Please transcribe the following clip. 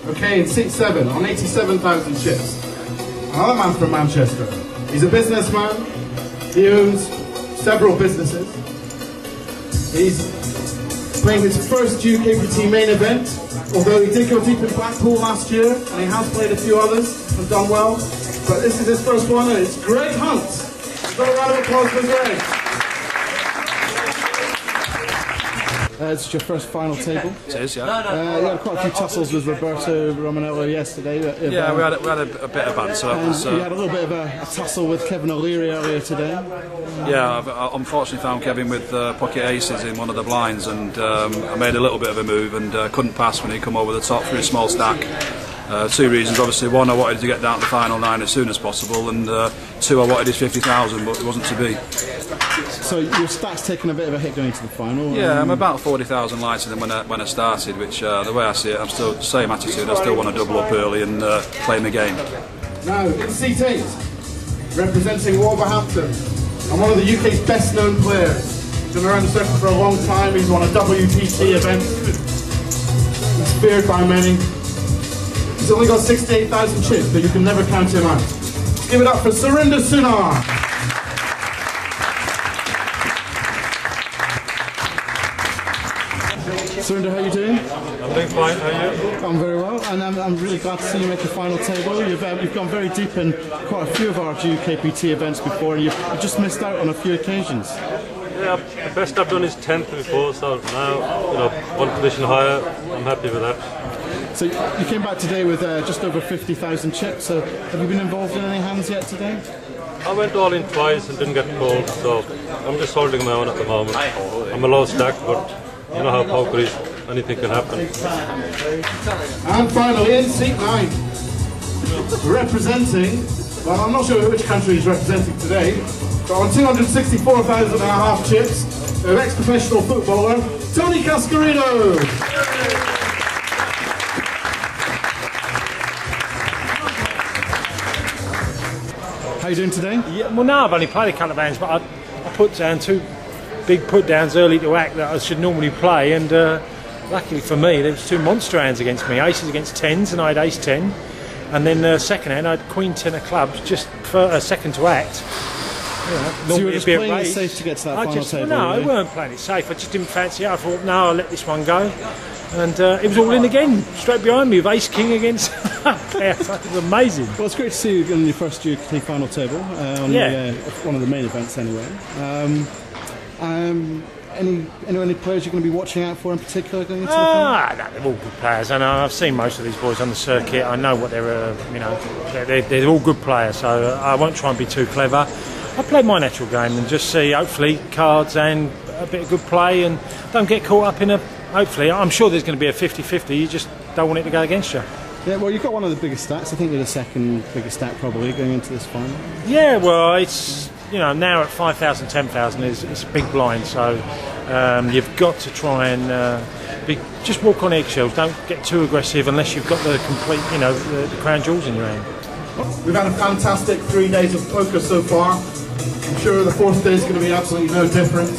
Okay, in seat 7, on 87,000 chips. Another man from Manchester. He's a businessman. He owns several businesses. He's playing his first GUKPT main event, although he did go deep in Blackpool last year, and he has played a few others and done well. But this is his first one, and it's Greg Hunt. Got a round of applause for Greg. It's your first final table. It is, yeah. You had quite a few tussles with Roberto Romanello yesterday. Yeah, we had a bit of banter. You had a little bit of a tussle with Kevin O'Leary earlier today. Yeah, I unfortunately found Kevin with pocket aces in one of the blinds, and I made a little bit of a move and couldn't pass when he come over the top for his small stack. Two reasons, obviously. One, I wanted to get down to the final 9 as soon as possible, and two, I wanted his 50,000, but it wasn't to be. So your stack's taken a bit of a hit going to the final? Yeah, I'm about 40,000 lighter than when I started, which the way I see it, I'm still the same attitude. I still want to double up early and play my game. Now, in seat 8, representing Wolverhampton, and one of the UK's best known players. He's been around the circuit for a long time. He's won a WPT event. He's feared by many. He's only got 68,000 chips, but you can never count him out. Let's give it up for Surinder Sunar. Surinder, how are you doing? I'm doing fine, how are you? I'm very well, and I'm really glad to see you make the final table. You've gone very deep in quite a few of our GUKPT events before, and you've just missed out on a few occasions. Yeah, the best I've done is 10th before, so now, one position higher, I'm happy with that. So you came back today with just over 50,000 chips, so have you been involved in any hands yet today? I went all in twice and didn't get called, so I'm just holding my own at the moment. I'm a low stack, but you know how poker is, anything can happen. And finally, in seat 9, representing, well, I'm not sure which country he's representing today, but on 264,000 and a half chips, an ex-professional footballer, Tony Cascarino. How are you doing today? Yeah, well, no, I've only played a couple of hands, but I put down 2 big put downs early to act that I should normally play, and luckily for me there was 2 monster hands against me, aces against 10s, and I had ace 10, and then second hand I had queen 10 of clubs just for a second to act. So you were just playing it safe to get to that final table? No, really? I weren't playing it safe, I just didn't fancy it. I thought, no, I'll let this one go, and it was all in again, straight behind me with ace king against. Yeah, it was amazing. Well, it's great to see you in your first GUKPT final table, on one of the main events anyway. Any players you're going to be watching out for in particular going into the final? No, they're all good players. I know, I've seen most of these boys on the circuit. I know what they're, they're all good players. So I won't try and be too clever. I play my natural game and just see, hopefully, cards and a bit of good play, and don't get caught up in a. Hopefully, I'm sure there's going to be a 50-50. You just don't want it to go against you. Yeah, well, you've got one of the biggest stats. I think you're the second biggest stat probably going into this final. Yeah, well, it's now at 5,000, 10,000 it's a big blind, so you've got to try and just walk on eggshells. Don't get too aggressive unless you've got the complete, the crown jewels in your hand. We've had a fantastic 3 days of poker so far. I'm sure the 4th day is going to be absolutely no different.